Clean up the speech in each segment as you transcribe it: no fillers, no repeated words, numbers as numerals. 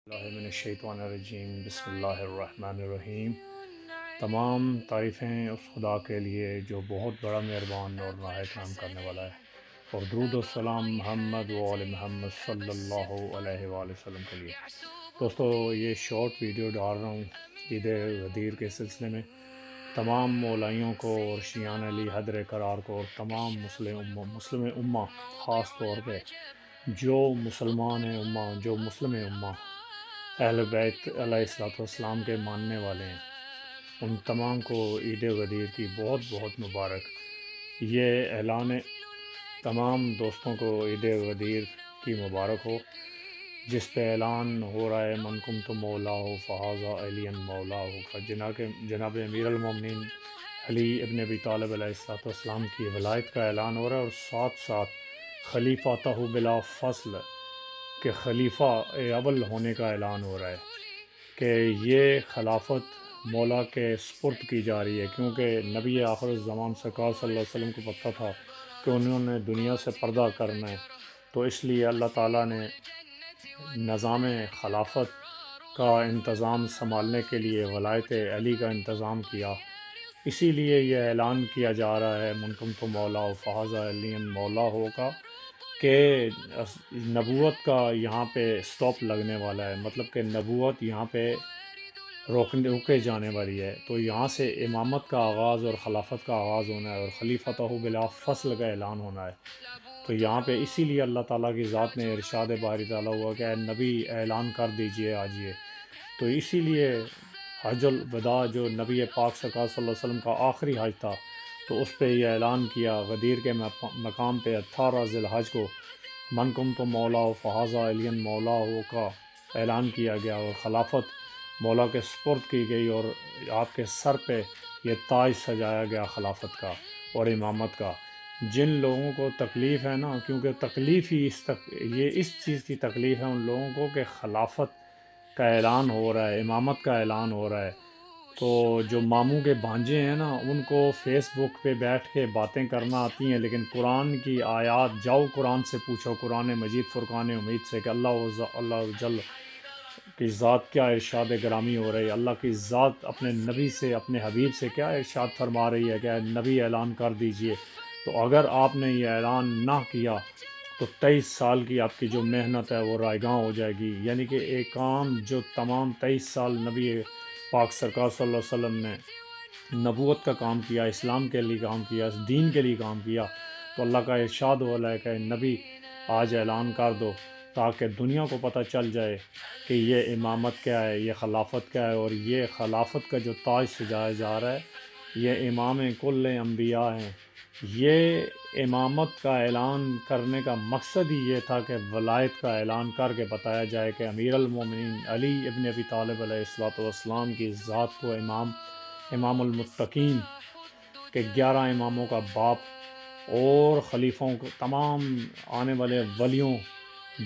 اللہ من الشیطان الرجیم بسم اللہ الرحمن الرحیم۔ تمام تعریفیں اس خدا کے لیے جو بہت بڑا مہربان اور نہایت رحم کرنے والا ہے، اور درود و سلام محمد و آل محمد صلی اللہ علیہ وآلہ وسلم کے لیے۔ دوستو، یہ شارٹ ویڈیو ڈال رہا ہوں عید غدیر کے سلسلے میں تمام مولائیوں کو اور شیعان علی حیدر کرار کو اور تمام مسلم امہ خاص طور پہ جو مسلمان ہیں امہ، جو مسلم امہ اہل بیت علیہ السلام کے ماننے والے ہیں، ان تمام کو عید غدیر کی بہت بہت مبارک۔ یہ اعلان تمام دوستوں کو عید غدیر کی مبارک ہو، جس پہ اعلان ہو رہا ہے من کنت مولا ہو فہذا علی مولا ہو کا جناب امیر المومنین علی ابن ابی طالب علیہ السلام کی ولایت کا اعلان ہو رہا ہے، اور ساتھ ساتھ خلیفاتہ بلا فصل کہ خلیفہ اول ہونے کا اعلان ہو رہا ہے کہ یہ خلافت مولا کے سپرد کی جا رہی ہے، کیونکہ نبی آخر الزمان سرکار صلی اللہ علیہ وسلم کو پتہ تھا کہ انہوں نے دنیا سے پردہ کرنا ہے، تو اس لیے اللہ تعالیٰ نے نظام خلافت کا انتظام سنبھالنے کے لیے ولایت علی کا انتظام کیا۔ اسی لیے یہ اعلان کیا جا رہا ہے من کنت مولا و فہذا علی مولا ہو کا، کہ نبوت کا یہاں پہ سٹاپ لگنے والا ہے، مطلب کہ نبوت یہاں پہ روکے جانے والی ہے، تو یہاں سے امامت کا آغاز اور خلافت کا آغاز ہونا ہے، اور خلیفتہ بلا فصل کا اعلان ہونا ہے۔ تو یہاں پہ اسی لیے اللہ تعالیٰ کی ذات نے ارشاد باری تعالیٰ ہوا کہ اے نبی اعلان کر دیجئے آجئے، تو اسی لیے حج الوداع جو نبی پاک سرکار صلی اللہ علیہ وسلم کا آخری حج تھا، تو اس پہ یہ اعلان کیا غدیر کے مقام پہ 18 ذی الحج کو من کنت مولا و فہذا علی مولا ہو کا اعلان کیا گیا، اور خلافت مولا کے سپرد کی گئی، اور آپ کے سر پہ یہ تاج سجایا گیا خلافت کا اور امامت کا۔ جن لوگوں کو تکلیف ہے نا، کیونکہ تکلیف ہی یہ اس چیز کی تکلیف ہے ان لوگوں کو کہ خلافت کا اعلان ہو رہا ہے، امامت کا اعلان ہو رہا ہے، تو جو ماموں کے بھانجے ہیں نا، ان کو فیس بک پہ بیٹھ کے باتیں کرنا آتی ہیں، لیکن قرآن کی آیات جاؤ قرآن سے پوچھو، قرآن مجید فرقان امید سے کہ اللہ جل کی ذات کیا ارشاد گرامی ہو رہی ہے، اللہ کی ذات اپنے نبی سے، اپنے حبیب سے کیا ارشاد فرما رہی ہے کہ نبی اعلان کر دیجئے۔ تو اگر آپ نے یہ اعلان نہ کیا تو 23 سال کی آپ کی جو محنت ہے وہ رائگاں ہو جائے گی، یعنی کہ ایک کام جو تمام 23 سال نبی پاک سرکار صلی اللہ علیہ وسلم نے نبوت کا کام کیا، اسلام کے لیے کام کیا، اس دین کے لیے کام کیا، تو اللہ کا ارشاد ہو رہا ہے کہ نبی آج اعلان کر دو تاکہ دنیا کو پتہ چل جائے کہ یہ امامت کیا ہے، یہ خلافت کیا ہے، اور یہ خلافت کا جو تاج سجایا جا رہا ہے یہ امام کل انبیاء ہیں۔ یہ امامت کا اعلان کرنے کا مقصد ہی یہ تھا کہ ولایت کا اعلان کر کے بتایا جائے کہ امیر المومنین علی ابن ابی طالب علیہ السلام کی ذات کو امام المتقین کہ 11 اماموں کا باپ، اور خلیفوں کو تمام آنے والے ولیوں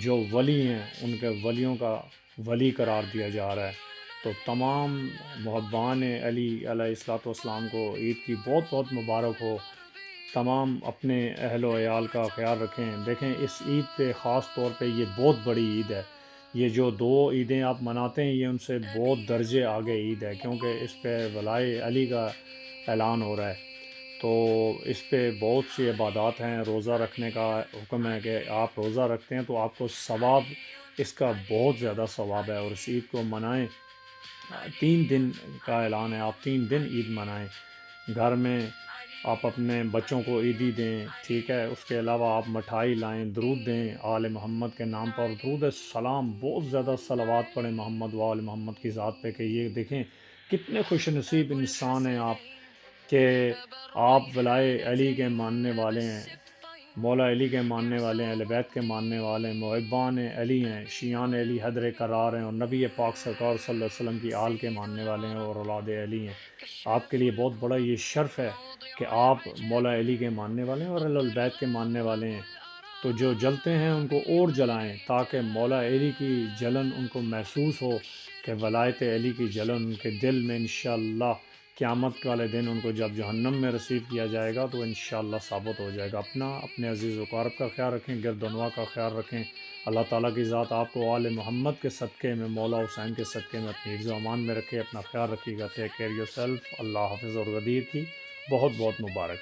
جو ولی ہیں ان کے ولیوں کا ولی قرار دیا جا رہا ہے۔ تو تمام محبان علی علیہ السلام کو عید کی بہت بہت مبارک ہو۔ تمام اپنے اہل و عیال کا خیال رکھیں۔ دیکھیں اس عید پہ خاص طور پہ یہ بہت بڑی عید ہے، یہ جو 2 عیدیں آپ مناتے ہیں یہ ان سے بہت درجے آگے عید ہے، کیونکہ اس پہ ولائے علی کا اعلان ہو رہا ہے۔ تو اس پہ بہت سی عبادات ہیں، روزہ رکھنے کا حکم ہے کہ آپ روزہ رکھتے ہیں تو آپ کو ثواب اس کا بہت زیادہ ثواب ہے، اور اس عید کو منائیں۔ 3 دن کا اعلان ہے، آپ 3 دن عید منائیں، گھر میں آپ اپنے بچوں کو عیدی دیں، ٹھیک ہے، اس کے علاوہ آپ مٹھائی لائیں، درود دیں آل محمد کے نام پر، درود السلام، بہت زیادہ صلوات پڑھیں محمد و آل محمد کی ذات پہ، کہ یہ دیکھیں کتنے خوش نصیب انسان ہیں آپ کہ آپ ولائے علی کے ماننے والے ہیں، مولا علی کے ماننے والے ہیں، اہل بیت کے ماننے والے ہیں، محبان علی ہیں، شیعان علی حیدر کرار ہیں، اور نبی پاک سرکار صلی اللہ علیہ وسلم کی آل کے ماننے والے ہیں اور اولاد علی ہیں۔ آپ کے لیے بہت بڑا یہ شرف ہے کہ آپ مولا علی کے ماننے والے ہیں اور اہل البیت کے ماننے والے ہیں۔ تو جو جلتے ہیں ان کو اور جلائیں تاکہ مولا علی کی جلن ان کو محسوس ہو، کہ ولایت علی کی جلن ان کے دل میں انشاءاللہ قیامت والے دن ان کو جب جہنم میں رسیو کیا جائے گا تو انشاءاللہ ثابت ہو جائے گا۔ اپنے عزیز و اقارب کا خیال رکھیں، گرد و نواح کا خیال رکھیں۔ اللہ تعالیٰ کی ذات آپ کو آل محمد کے صدقے میں، مولا حسین کے صدقے میں اپنی حفظ و امان میں رکھے۔ اپنا خیال رکھیے گا۔ Take care yourself. Allah حافظ اور غدیر کی بہت بہت مبارک۔